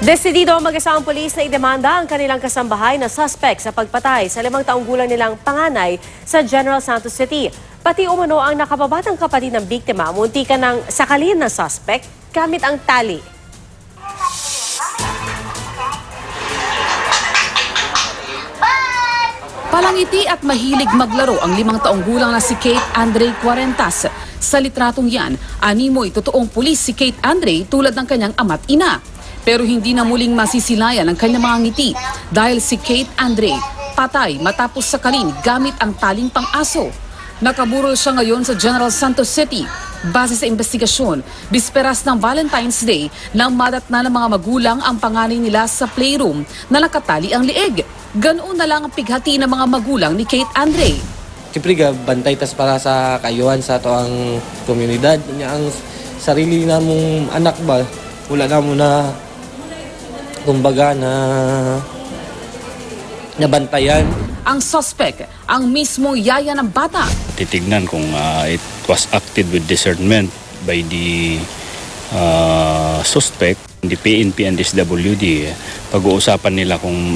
Desidido ang mag-asawang pulis na idemanda ang kanilang kasambahay na suspect sa pagpatay sa 5 taong gulang nilang panganay sa General Santos City. Pati umano ang nakababatang kapatid ng biktima, muntikan ng sakalin ng suspect gamit ang tali. Palangiti at mahilig maglaro ang 5 taong gulang na si Kate Andre Cuarentas. Sa litratong yan, animoy totoong pulis si Kate Andre tulad ng kanyang ama't ina. Pero hindi na muling masisilayan ang kanyang mga ngiti dahil si Kate Andre patay matapos sakalin gamit ang taling pang-aso. Nakaburol siya ngayon sa General Santos City. Base sa investigasyon, bisperas ng Valentine's Day nang madatna ng mga magulang ang panganay nila sa playroom na nakatali ang lieg. Ganoon na lang ang pighati ng mga magulang ni Kate Andre. Siyempre, bantay tas para sa kayuhan sa ito ang komunidad. Ang sarili na mong anak ba, wala na mo na kumbaga na nabantayan. Ang suspect, ang mismong yaya ng bata. Titignan kung it was acted with discernment by the suspect. The PNP and SWD, pag-uusapan nila kung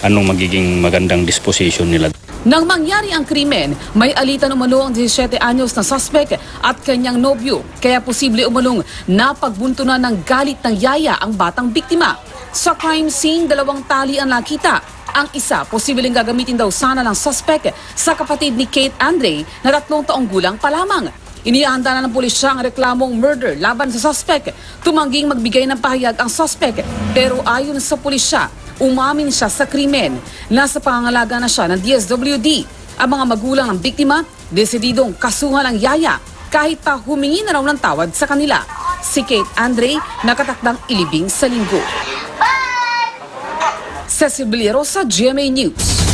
anong magiging magandang disposition nila. Nang mangyari ang krimen, may alitan umano ang 17 anyos na suspect at kanyang nobyo. Kaya posible umanong napagbuntunan ng galit ng yaya ang batang biktima. Sa crime scene, 2 tali ang nakita. Ang isa, posibleng gagamitin daw sana ng suspect sa kapatid ni Kate Andre na 3 taong gulang pa lamang. Inihanda na ng pulisya ang reklamong murder laban sa suspect. Tumangging magbigay ng pahayag ang suspect. Pero ayon sa pulisya, umamin siya sa krimen. Nasa pangangalaga na siya ng DSWD. Ang mga magulang ng biktima, desididong kasuhan ang yaya kahit pa humingi na raw ng tawad sa kanila. Si Kate Andre nakatakdang ilibing sa linggo. Cecil Biliero sa GMA News.